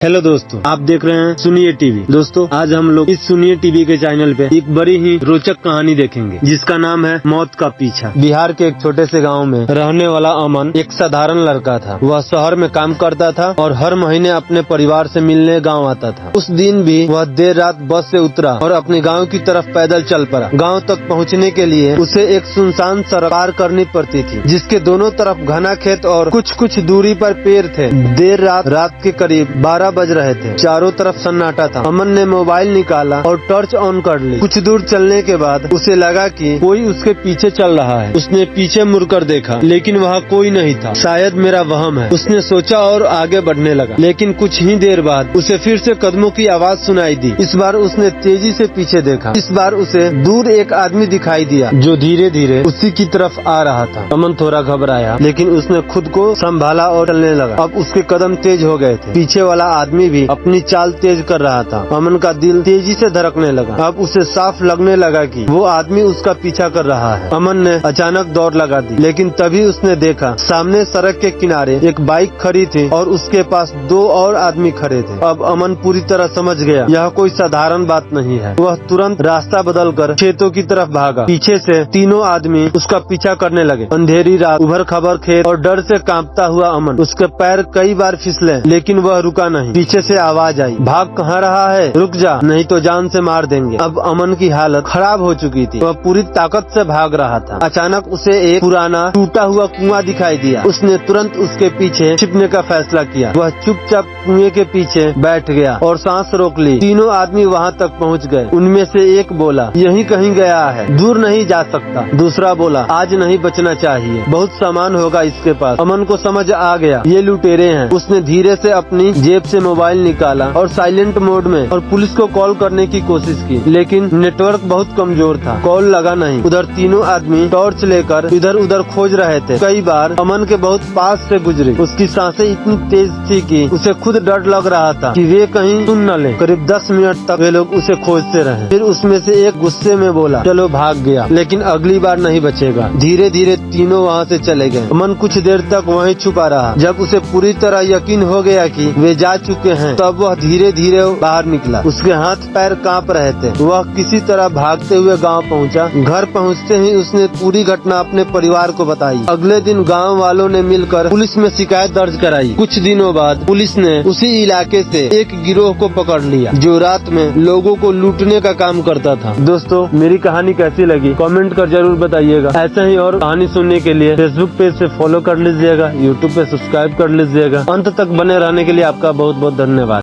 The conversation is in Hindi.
हेलो दोस्तों, आप देख रहे हैं सुनिए टीवी। दोस्तों, आज हम लोग इस सुनिए टीवी के चैनल पे एक बड़ी ही रोचक कहानी देखेंगे जिसका नाम है मौत का पीछा। बिहार के एक छोटे से गांव में रहने वाला अमन एक साधारण लड़का था। वह शहर में काम करता था और हर महीने अपने परिवार से मिलने गाँव आता था। उस दिन भी वह देर रात बस से उतरा और अपने गाँव की तरफ पैदल चल पड़ा। गाँव तक पहुँचने के लिए उसे एक सुनसान सड़क पार करनी पड़ती थी जिसके दोनों तरफ घना खेत और कुछ दूरी पर पेड़ थे। देर रात के करीब 12 बज रहे थे। चारों तरफ सन्नाटा था। अमन ने मोबाइल निकाला और टॉर्च ऑन कर ली। कुछ दूर चलने के बाद उसे लगा कि कोई उसके पीछे चल रहा है। उसने पीछे मुड़कर देखा लेकिन वहाँ कोई नहीं था। शायद मेरा वहम है, उसने सोचा और आगे बढ़ने लगा। लेकिन कुछ ही देर बाद उसे फिर से कदमों की आवाज सुनाई दी। इस बार उसने तेजी से पीछे देखा। इस बार उसे दूर एक आदमी दिखाई दिया जो धीरे धीरे उसी की तरफ आ रहा था। अमन थोड़ा घबराया लेकिन उसने खुद को संभाला और चलने लगा। अब उसके कदम तेज हो गए थे। पीछे वाला आदमी भी अपनी चाल तेज कर रहा था। अमन का दिल तेजी से धड़कने लगा। अब उसे साफ लगने लगा कि वो आदमी उसका पीछा कर रहा है। अमन ने अचानक दौड़ लगा दी लेकिन तभी उसने देखा सामने सड़क के किनारे एक बाइक खड़ी थी और उसके पास दो और आदमी खड़े थे। अब अमन पूरी तरह समझ गया यह कोई साधारण बात नहीं है। वह तुरंत रास्ता बदलकर खेतों की तरफ भागा। पीछे से तीनों आदमी उसका पीछा करने लगे। अंधेरी रात, उभर खबर खेत और डर से कांपता हुआ अमन। उसके पैर कई बार फिसले लेकिन वह रुका नहीं। पीछे से आवाज आई, भाग कहाँ रहा है, रुक जा नहीं तो जान से मार देंगे। अब अमन की हालत खराब हो चुकी थी। वह पूरी ताकत से भाग रहा था। अचानक उसे एक पुराना टूटा हुआ कुआं दिखाई दिया। उसने तुरंत उसके पीछे छिपने का फैसला किया। वह चुपचाप कुएं के पीछे बैठ गया और सांस रोक ली। तीनों आदमी वहाँ तक पहुँच गए। उनमें से एक बोला, यहीं कहीं गया है, दूर नहीं जा सकता। दूसरा बोला, आज नहीं बचना चाहिए, बहुत सामान होगा इसके पास। अमन को समझ आ गया ये लुटेरे हैं। उसने धीरे से अपनी जेब से मोबाइल निकाला और साइलेंट मोड में और पुलिस को कॉल करने की कोशिश की लेकिन नेटवर्क बहुत कमजोर था। कॉल लगा नहीं। उधर तीनों आदमी टॉर्च लेकर इधर उधर खोज रहे थे। कई बार अमन के बहुत पास से गुजरे। उसकी सांसें इतनी तेज थी कि उसे खुद डर लग रहा था कि वे कहीं सुन न ले। करीब 10 मिनट तक वे लोग उसे खोजते रहे। फिर उसमें से एक गुस्से में बोला, चलो भाग गया लेकिन अगली बार नहीं बचेगा। धीरे धीरे तीनों वहाँ से चले गए। अमन कुछ देर तक वहीं छुपा रहा। जब उसे पूरी तरह यकीन हो गया कि वे जा चुके हैं तब वह धीरे धीरे बाहर निकला। उसके हाथ पैर कांप रहे थे। वह किसी तरह भागते हुए गांव पहुंचा। घर पहुंचते ही उसने पूरी घटना अपने परिवार को बताई। अगले दिन गांव वालों ने मिलकर पुलिस में शिकायत दर्ज कराई। कुछ दिनों बाद पुलिस ने उसी इलाके से एक गिरोह को पकड़ लिया जो रात में लोगों को लूटने का काम करता था। दोस्तों, मेरी कहानी कैसी लगी कमेंट कर जरूर बताइएगा। ऐसे ही और कहानी सुनने के लिए फेसबुक पेज से फॉलो कर लीजिएगा, यूट्यूब पे सब्सक्राइब कर लीजिएगा। अंत तक बने रहने के लिए आपका बहुत बहुत धन्यवाद।